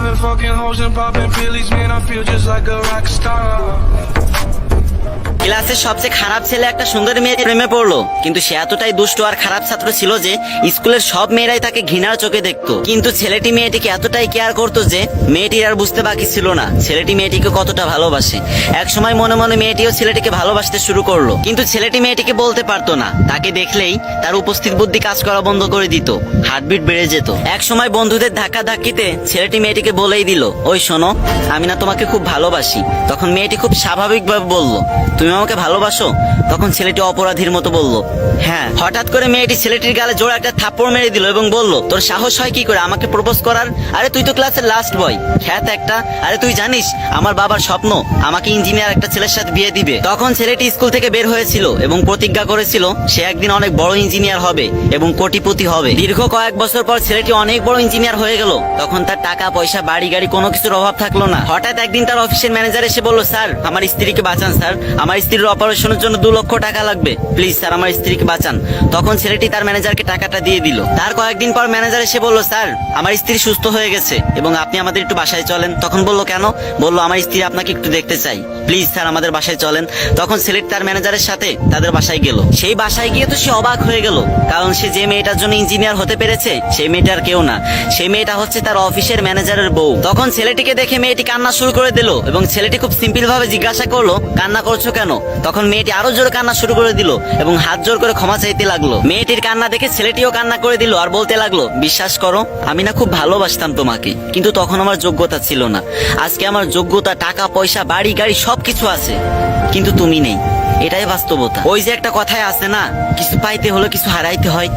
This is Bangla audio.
I've been fucking hoes and popping pillies, man, I feel just like a rock star. ক্লাসের সবচেয়ে খারাপ ছেলে একটা সুন্দরী মেয়ের প্রেমে পড়লো, কিন্তু সে এতটাই দুষ্ট আর খারাপ ছাত্র ছিল যে স্কুলের সব মেয়েরাই তাকে ঘৃণার চোখে দেখতো। কিন্তু ছেলেটি মেয়েটিকে এতটাই কেয়ার করতো যে মেয়েটির আর বুঝতে বাকি ছিল না ছেলেটি মেয়েটিকে কতটা ভালোবাসে। এক সময় মনে মনে মেয়েটিও ছেলেটিকে ভালোবাসতে শুরু করলো, কিন্তু ছেলেটি মেয়েটিকে বলতে পারতো না। তাকে দেখলেই তার উপস্থিত বুদ্ধি কাজ করা বন্ধ করে দিত, হার্টবিট বেড়ে যেত। এক সময় বন্ধুদের ধাক্কা ধাক্কিতে ছেলেটি মেয়েটিকে বলেই দিল, ওই শোনো, আমি না তোমাকে খুব ভালোবাসি। তখন মেয়েটি খুব স্বাভাবিকভাবে বলল, তুমি আমাকে ভালোবাসো? তখন ছেলেটি অপরাধীর মতো বলল, হ্যাঁ। হঠাৎ করে মেয়েটি ছেলেটির গালে জোরে একটা থাপ্পড় মেরে দিল এবং বলল, তোর সাহস হয় কি করে আমাকে প্রপোজ করার? আরে তুই তো ক্লাসের লাস্ট বয়, খ্যাত একটা। আরে তুই জানিস আমার বাবার স্বপ্ন আমাকে ইঞ্জিনিয়ার একটা ছেলের সাথে বিয়ে দিবে। তখন ছেলেটি স্কুল থেকে বের হয়েছিল এবং প্রতিজ্ঞা করেছিল সে একদিন অনেক বড় ইঞ্জিনিয়ার হবে এবং কোটিপতি হবে। দীর্ঘ কয়েক বছর পর ছেলেটি অনেক বড় ইঞ্জিনিয়ার হয়ে গেল। তখন তার টাকা পয়সা বাড়ি গাড়ি কোনো কিছুর অভাব থাকলো না। হঠাৎ একদিন তার অফিসের ম্যানেজার এসে বলল, স্যার আমার স্ত্রীকে বাঁচান স্যার, আমার স্ত্রীর অপারেশনের জন্য 2 লক্ষ টাকা লাগবে, প্লিজ স্যার আমার স্ত্রীকে বাঁচান। তখন ছেলেটি তার ম্যানেজারকে টাকাটা দিয়ে দিল। তার কয়েকদিন পর ম্যানেজার এসে বলল, স্যার আমার স্ত্রী সুস্থ হয়ে গেছে এবং আপনি আমাদের একটু বাসায় চলেন। তখন বলল, কেন? বলল, আমার স্ত্রী আপনাকে একটু দেখতে চাই, প্লিজ স্যার আমাদের বাসায় চলেন। তখন ছেলেটি তার ম্যানেজারের সাথে তাদের বাসায় গেল। সেই বাসায় গিয়ে তো সে অবাক হয়ে গেল, কারণ সে যে মেয়েটার জন্য ইঞ্জিনিয়ার হতে পেরেছে সেই মেয়েটার কেউ না, সেই মেয়েটা হচ্ছে তার অফিসের ম্যানেজারের বউ। তখন ছেলেটিকে দেখে মেয়েটি কান্না শুরু করে দিল এবং ছেলেটি খুব সিম্পল ভাবে জিজ্ঞাসা করলো, কান্না করছো কেন? তখন মেয়েটি আরো জোরে কান্না শুরু করে দিল এবং হাত জোর করে ক্ষমা চাইতে লাগলো। মেয়েটির কান্না দেখে ছেলেটিও কান্না করে দিল আর বলতে লাগলো, বিশ্বাস করো আমি না খুব ভালোবাসতাম তোমাকে, কিন্তু তখন আমার যোগ্যতা ছিল না। আজকে আমার যোগ্যতা, টাকা পয়সা, বাড়ি গাড়ি সবকিছু আছে, কিন্তু তুমি নেই। এটাই বাস্তবতা। ওই যে একটা কথায় আছে না, কিছু পাইতে হলে কিছু হারাইতে হয়।